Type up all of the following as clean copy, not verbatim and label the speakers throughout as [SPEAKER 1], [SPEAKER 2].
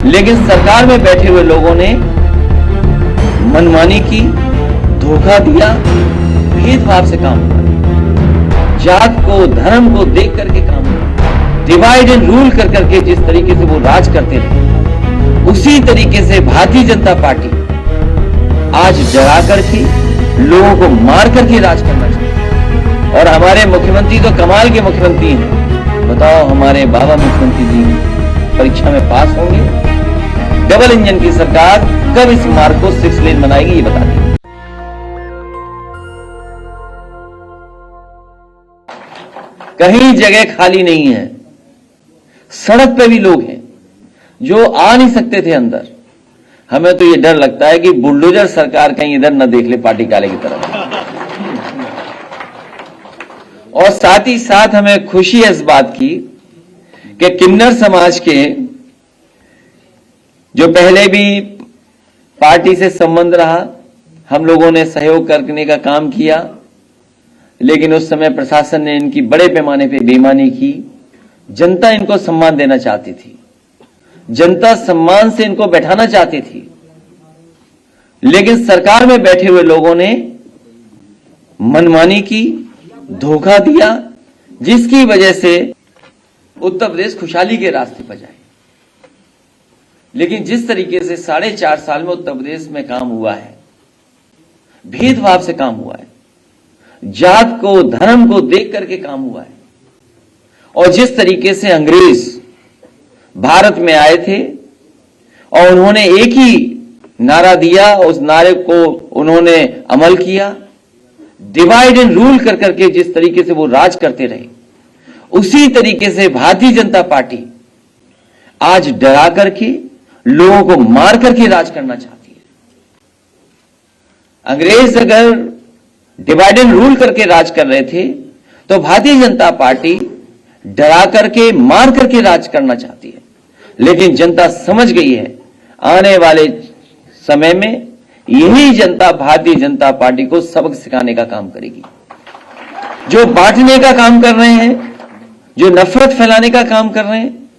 [SPEAKER 1] लेकिन सरकार में बैठे हुए लोगों ने मनमानी की, धोखा दिया, भेदभाव से काम किया, जात को धर्म को देख करके काम किया, डिवाइड एंड रूल कर करके जिस तरीके से वो राज करते रहे, उसी तरीके से भारतीय जनता पार्टी आज डरा करके लोगों को मार करके राज करना चाहती है। और हमारे मुख्यमंत्री तो कमाल के मुख्यमंत्री हैं। बताओ, हमारे बाबा मुख्यमंत्री जी परीक्षा में पास होंगे? डबल इंजन की सरकार कब इस मार्ग को 6 लेन बनाएगी, ये बता दी। कहीं जगह खाली नहीं है, सड़क पे भी लोग हैं जो आ नहीं सकते थे अंदर। हमें तो ये डर लगता है कि बुलडोजर सरकार कहीं इधर न देख ले पार्टी काले की तरफ। और साथ ही साथ हमें खुशी है इस बात की कि किन्नर समाज के जो पहले भी पार्टी से संबंध रहा, हम लोगों ने सहयोग करने का काम किया, लेकिन उस समय प्रशासन ने इनकी बड़े पैमाने पे बेईमानी की। जनता इनको सम्मान देना चाहती थी, जनता सम्मान से इनको बैठाना चाहती थी, लेकिन सरकार में बैठे हुए लोगों ने मनमानी की, धोखा दिया, जिसकी वजह से उत्तर प्रदेश खुशहाली के रास्ते पर जाए। लेकिन जिस तरीके से 4.5 साल में उत्तर प्रदेश में काम हुआ है, भेदभाव से काम हुआ है, जात को धर्म को देख करके काम हुआ है, और जिस तरीके से अंग्रेज भारत में आए थे और उन्होंने एक ही नारा दिया, उस नारे को उन्होंने अमल किया, डिवाइड एंड रूल कर करके जिस तरीके से वो राज करते रहे, उसी तरीके से भारतीय जनता पार्टी आज डरा करके लोगों को मार करके राज करना चाहती है। अंग्रेज अगर डिवाइड एंड रूल करके राज कर रहे थे, तो भारतीय जनता पार्टी डरा करके मार करके राज करना चाहती है। लेकिन जनता समझ गई है, आने वाले समय में यही जनता भारतीय जनता पार्टी को सबक सिखाने का काम करेगी। जो बांटने का काम कर रहे हैं, जो नफरत फैलाने का काम कर रहे हैं,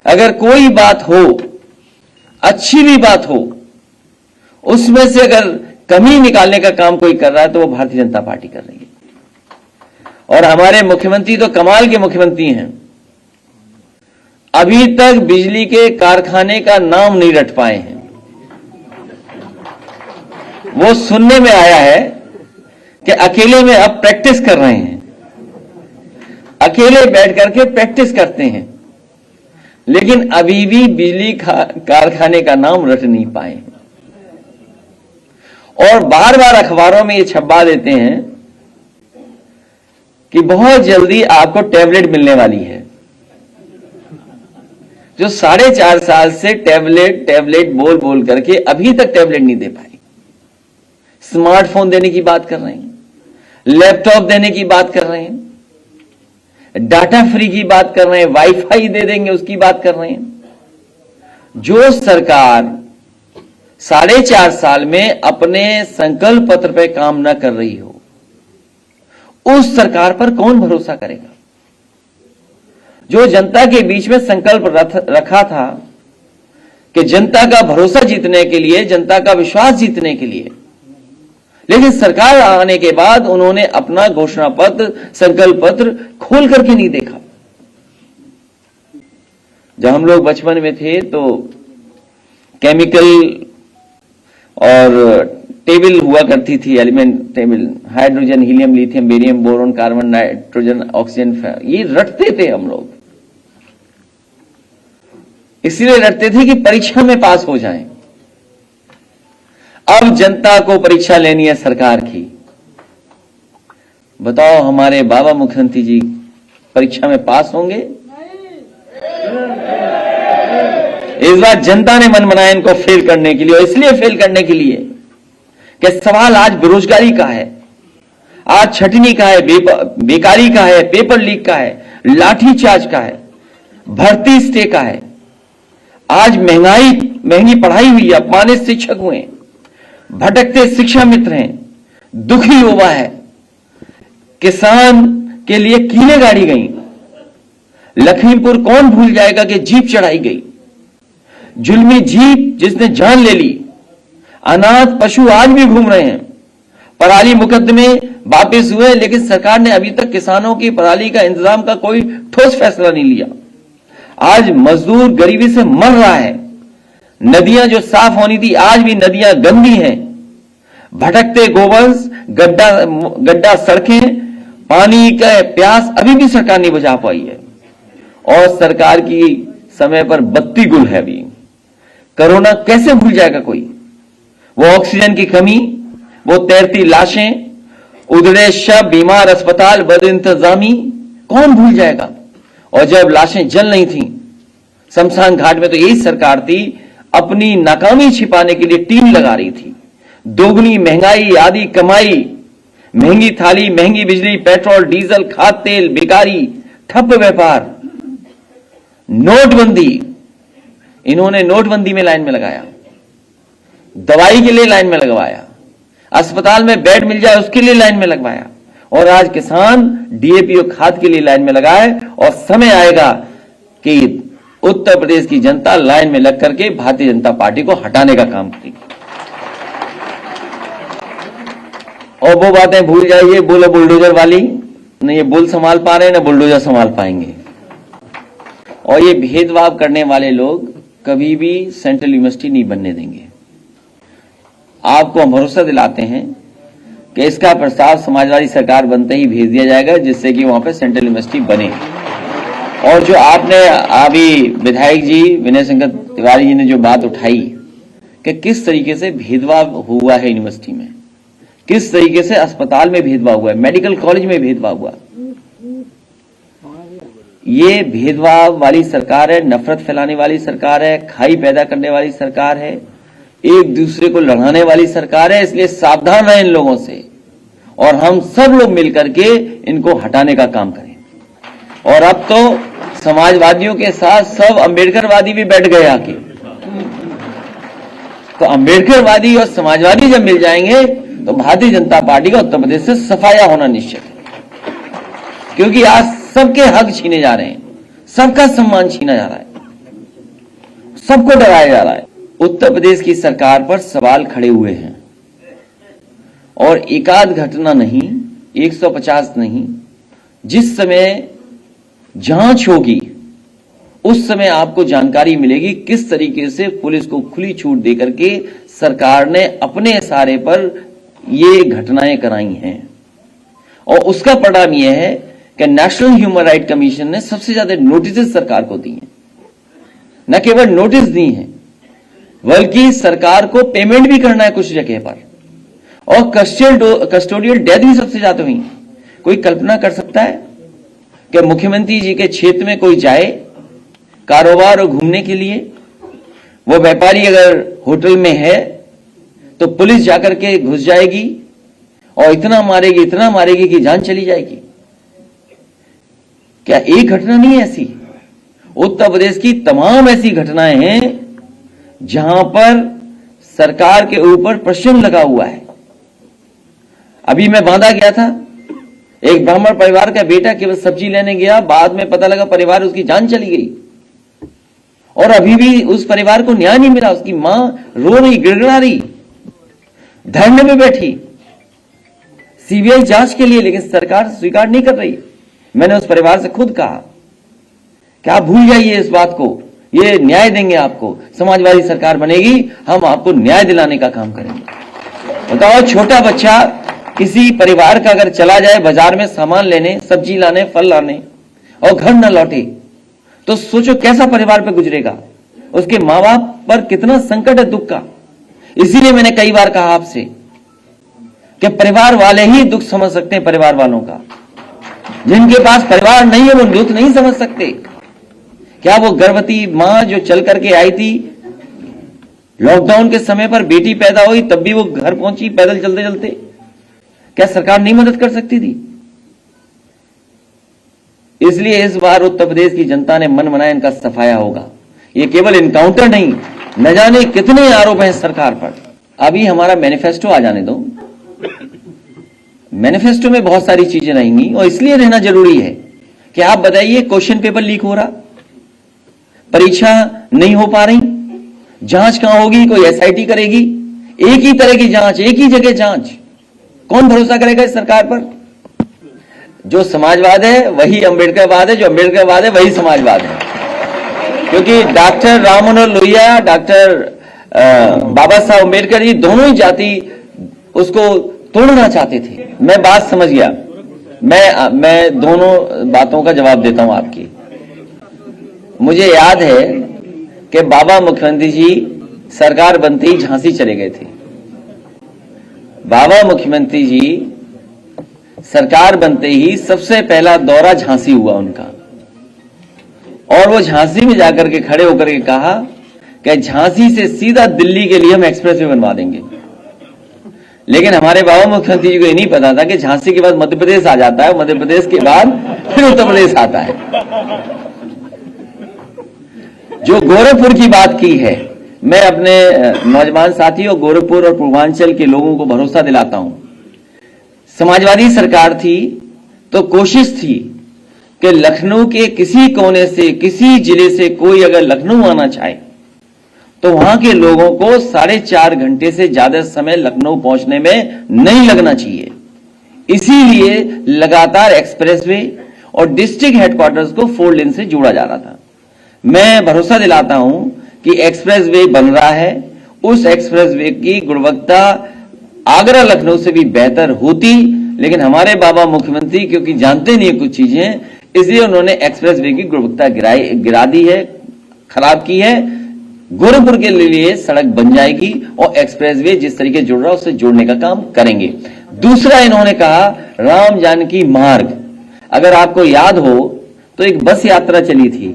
[SPEAKER 1] अगर कोई बात हो, अच्छी भी बात हो, उसमें से अगर कमी निकालने का काम कोई कर रहा है, तो वो भारतीय जनता पार्टी कर रही है। और हमारे मुख्यमंत्री तो कमाल के मुख्यमंत्री हैं। अभी तक बिजली के कारखाने का नाम नहीं रट पाए हैं। वो सुनने में आया है कि अकेले में अब प्रैक्टिस कर रहे हैं, अकेले बैठ करके प्रैक्टिस करते हैं, लेकिन अभी भी बिजली कारखाने का नाम रट नहीं पाए हैं। और बार बार अखबारों में ये छपवा देते हैं कि बहुत जल्दी आपको टैबलेट मिलने वाली है। जो 4.5 साल से टैबलेट टैबलेट बोल बोल करके अभी तक टैबलेट नहीं दे पाई। स्मार्टफोन देने की बात कर रहे हैं, लैपटॉप देने की बात कर रहे हैं, डाटा फ्री की बात कर रहे हैं, वाईफाई दे देंगे उसकी बात कर रहे हैं। जो सरकार 4.5 साल में अपने संकल्प पत्र पर काम न कर रही हो, उस सरकार पर कौन भरोसा करेगा? जो जनता के बीच में संकल्प रखा था कि जनता का भरोसा जीतने के लिए, जनता का विश्वास जीतने के लिए, लेकिन सरकार आने के बाद उन्होंने अपना घोषणा पत्र, संकल्प पत्र खोल करके नहीं देखा। जब हम लोग बचपन में थे तो केमिकल और टेबल हुआ करती थी, element table, hydrogen, helium, lithium, barium, boron, carbon, nitrogen, oxygen, ये रटते थे हम लोग। इसलिए रटते थे कि परीक्षा में पास हो जाएं। अब जनता को परीक्षा लेनी है सरकार की। बताओ, हमारे बाबा मुख्यमंत्री जी परीक्षा में पास होंगे? इस बार जनता ने मन बनाया इनको फेल करने के लिए, और इसलिए फेल करने के लिए कि सवाल आज बेरोजगारी का है, आज छटनी का है, बेकारी का है, पेपर लीक का है, लाठीचार्ज का है, भर्ती स्टे का है। आज महंगी पढ़ाई हुई है, अपमानित शिक्षक हुए, भटकते शिक्षा मित्र हैं, दुखी युवा है, किसान के लिए कीले गाड़ी गई। लखीमपुर कौन भूल जाएगा कि जीप चढ़ाई गई। जुल्मी जीप जिसने जान ले ली, अनाथ पशु आज भी घूम रहे हैं, पराली मुकदमे वापस हुए, लेकिन सरकार ने अभी तक किसानों की पराली का इंतजाम का कोई ठोस फैसला नहीं लिया। आज मजदूर गरीबी से मर रहा है। नदियां जो साफ होनी थी आज भी नदियां गंदी हैं। भटकते गोवंश, गड्ढा सड़कें, पानी का प्यास अभी भी सरकार नहीं बुझा पाई है। और सरकार की समय पर बत्ती गुल है। अभी कोरोना कैसे भूल जाएगा कोई? वो ऑक्सीजन की कमी, वो तैरती लाशें, उधड़े शव, बीमार अस्पताल, बद इंतजामी, कौन भूल जाएगा? और जब लाशें जल नहीं थी शमशान घाट में, तो यही सरकार थी अपनी नाकामी छिपाने के लिए टीम लगा रही थी। दोगुनी महंगाई, आधी कमाई, महंगी थाली, महंगी बिजली, पेट्रोल, डीजल, खाद तेल, बेकारी, ठप व्यापार, नोटबंदी, इन्होंने नोटबंदी में लाइन में लगाया, दवाई के लिए लाइन में लगवाया, अस्पताल में बेड मिल जाए उसके लिए लाइन में लगवाया, और आज किसान डीएपी और खाद के लिए लाइन में लगाए। और समय आएगा कि उत्तर प्रदेश की जनता लाइन में लग करके भारतीय जनता पार्टी को हटाने का काम करेगी। और वो बातें भूल जाइए, बोलो बुलडोजर वाली, न ये बुल संभाल पा रहे हैं, न बुलडोजर संभाल पाएंगे। और ये भेदभाव करने वाले लोग कभी भी सेंट्रल यूनिवर्सिटी नहीं बनने देंगे। आपको हम भरोसा दिलाते हैं कि इसका प्रस्ताव समाजवादी सरकार बनते ही भेज दिया जाएगा, जिससे कि वहां पे सेंट्रल यूनिवर्सिटी बने। और जो आपने अभी विधायक जी विनय शंकर तिवारी जी ने जो बात उठाई कि किस तरीके से भेदभाव हुआ है यूनिवर्सिटी में, किस तरीके से अस्पताल में भेदभाव हुआ है, मेडिकल कॉलेज में भेदभाव हुआ, ये भेदभाव वाली सरकार है, नफरत फैलाने वाली सरकार है, खाई पैदा करने वाली सरकार है, एक दूसरे को लड़ाने वाली सरकार है। इसलिए सावधान रहें इन लोगों से, और हम सब लोग मिलकर के इनको हटाने का काम करें। और अब तो समाजवादियों के साथ सब अंबेडकरवादी भी बैठ गए आके, तो अंबेडकरवादी और समाजवादी जब मिल जाएंगे तो भारतीय जनता पार्टी का उत्तर प्रदेश से सफाया होना निश्चित है। क्योंकि आज सबके हक छीने जा रहे हैं, सबका सम्मान छीना जा रहा है, सबको डराया जा रहा है। उत्तर प्रदेश की सरकार पर सवाल खड़े हुए हैं, और एकाध घटना नहीं, 150 नहीं, जिस समय जांच होगी उस समय आपको जानकारी मिलेगी किस तरीके से पुलिस को खुली छूट देकर के सरकार ने अपने इशारे पर ये घटनाएं कराई हैं। और उसका परिणाम यह है कि नेशनल ह्यूमन राइट कमीशन ने सबसे ज्यादा नोटिस सरकार को दी हैं। न केवल नोटिस दी हैं, बल्कि सरकार को पेमेंट भी करना है कुछ जगह पर, और कस्टोडियल डेथ भी सबसे ज्यादा हुई। कोई कल्पना कर सकता है कि मुख्यमंत्री जी के क्षेत्र में कोई जाए कारोबार और घूमने के लिए, वो व्यापारी अगर होटल में है तो पुलिस जाकर के घुस जाएगी और इतना मारेगी कि जान चली जाएगी? क्या एक घटना नहीं है ऐसी? उत्तर प्रदेश की तमाम ऐसी घटनाएं हैं जहां पर सरकार के ऊपर प्रश्न लगा हुआ है। अभी मैं बांदा गया था, एक ब्राह्मण परिवार का बेटा केवल सब्जी लेने गया, बाद में पता लगा परिवार उसकी जान चली गई, और अभी भी उस परिवार को न्याय नहीं मिला। उसकी मां रो रही, गिड़गिड़ा रही, धरने में बैठी सीबीआई जांच के लिए, लेकिन सरकार स्वीकार नहीं कर रही। मैंने उस परिवार से खुद कहा कि आप भूल जाइए इस बात को, ये न्याय देंगे आपको, समाजवादी सरकार बनेगी, हम आपको न्याय दिलाने का काम करेंगे। बताओ, छोटा बच्चा किसी परिवार का अगर चला जाए बाजार में सामान लेने, सब्जी लाने, फल लाने, और घर न लौटे, तो सोचो कैसा परिवार पे गुजरेगा, उसके मां बाप पर कितना संकट है दुख का। इसीलिए मैंने कई बार कहा आपसे कि परिवार वाले ही दुख समझ सकते हैं, परिवार वालों का। जिनके पास परिवार नहीं है वो दुख नहीं समझ सकते। क्या वो गर्भवती मां जो चल करके आई थी, लॉकडाउन के समय पर बेटी पैदा हुई, तब भी वो घर पहुंची पैदल चलते चलते, क्या सरकार नहीं मदद कर सकती थी? इसलिए इस बार उत्तर प्रदेश की जनता ने मन बनाया, इनका सफाया होगा। ये केवल इनकाउंटर नहीं, न जाने कितने आरोप हैं सरकार पर। अभी हमारा मैनिफेस्टो आ जाने दो, मैनिफेस्टो में बहुत सारी चीजें रहेंगी, और इसलिए रहना जरूरी है कि आप बताइए, क्वेश्चन पेपर लीक हो रहा, परीक्षा नहीं हो पा रही, जांच कहां होगी? कोई एसआईटी करेगी? एक ही तरह की जांच, एक ही जगह जांच, कौन भरोसा करेगा इस सरकार पर? जो समाजवाद है वही अंबेडकरवाद है, जो अंबेडकरवाद है वही समाजवाद है। क्योंकि डॉक्टर राम मनोहर लोहिया, डॉक्टर बाबा साहब अंबेडकर जी दोनों ही जाति उसको तोड़ना चाहते थे। मैं बात समझ गया। मैं दोनों बातों का जवाब देता हूं आपकी। मुझे याद है कि बाबा मुख्यमंत्री जी सरकार बनते ही झांसी चले गए थे। बाबा मुख्यमंत्री जी सरकार बनते ही सबसे पहला दौरा झांसी हुआ उनका, और वो झांसी में जाकर के खड़े होकर के कहा कि झांसी से सीधा दिल्ली के लिए हम एक्सप्रेसवे बनवा देंगे। लेकिन हमारे बाबा मुख्यमंत्री जी को ये नहीं पता था कि झांसी के बाद मध्य प्रदेश आ जाता है, मध्य प्रदेश के बाद फिर उत्तर प्रदेश आता है। जो गोरखपुर की बात की है, मैं अपने नौजवान साथियों गोरखपुर और पूर्वांचल के लोगों को भरोसा दिलाता हूं, समाजवादी सरकार थी तो कोशिश थी कि लखनऊ के किसी कोने से, किसी जिले से कोई अगर लखनऊ आना चाहे तो वहां के लोगों को 4.5 घंटे से ज्यादा समय लखनऊ पहुंचने में नहीं लगना चाहिए। इसीलिए लगातार एक्सप्रेसवे और डिस्ट्रिक्ट हेडक्वार्टर्स को 4 लेन से जोड़ा जा रहा था। मैं भरोसा दिलाता हूं कि एक्सप्रेसवे बन रहा है, उस एक्सप्रेसवे की गुणवत्ता आगरा लखनऊ से भी बेहतर होती, लेकिन हमारे बाबा मुख्यमंत्री क्योंकि जानते नहीं कुछ चीजें, इसलिए उन्होंने एक्सप्रेसवे की गुणवत्ता गिरा दी है, खराब की है। गोरखपुर के लिए सड़क बन जाएगी और एक्सप्रेसवे जिस तरीके जुड़ रहा है उससे जोड़ने का काम करेंगे। दूसरा इन्होंने कहा राम जानकी मार्ग, अगर आपको याद हो तो एक बस यात्रा चली थी,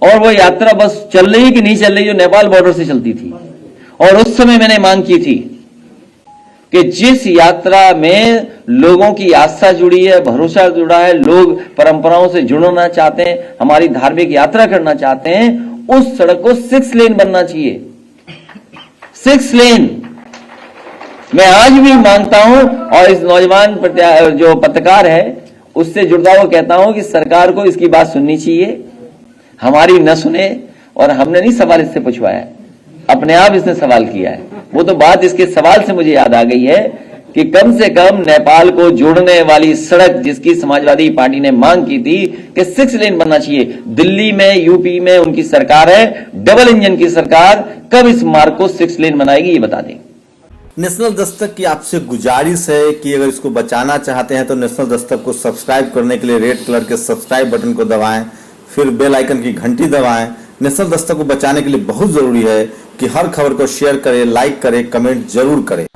[SPEAKER 1] और वो यात्रा बस चल रही कि नहीं चल रही, जो नेपाल बॉर्डर से चलती थी। और उस समय मैंने मांग की थी कि जिस यात्रा में लोगों की आस्था जुड़ी है, भरोसा जुड़ा है, लोग परंपराओं से जुड़ना चाहते हैं, हमारी धार्मिक यात्रा करना चाहते हैं, उस सड़क को 6 लेन बनना चाहिए। 6 लेन मैं आज भी मांगता हूं, और इस नौजवान जो पत्रकार है उससे जुड़ता हुआ कहता हूं कि सरकार को इसकी बात सुननी चाहिए। हमारी न सुने, और हमने नहीं सवाल इससे पूछवाया, अपने आप इसने सवाल किया है। वो तो बात इसके सवाल से मुझे याद आ गई है कि कम से कम नेपाल को जोड़ने वाली सड़क जिसकी समाजवादी पार्टी ने मांग की थी कि 6 लेन बनना चाहिए, दिल्ली में, यूपी में उनकी सरकार है, डबल इंजन की सरकार, कब इस मार्ग को 6 लेन बनाएगी ये बता दें।
[SPEAKER 2] नेशनल दस्तक की आपसे गुजारिश है कि अगर इसको बचाना चाहते हैं तो नेशनल दस्तक को सब्सक्राइब करने के लिए रेड कलर के सब्सक्राइब बटन को दबाएं, फिर बेल आइकन की घंटी दबाएं। नेशनल दस्तक को बचाने के लिए बहुत जरूरी है कि हर खबर को शेयर करें, लाइक करें, कमेंट जरूर करें।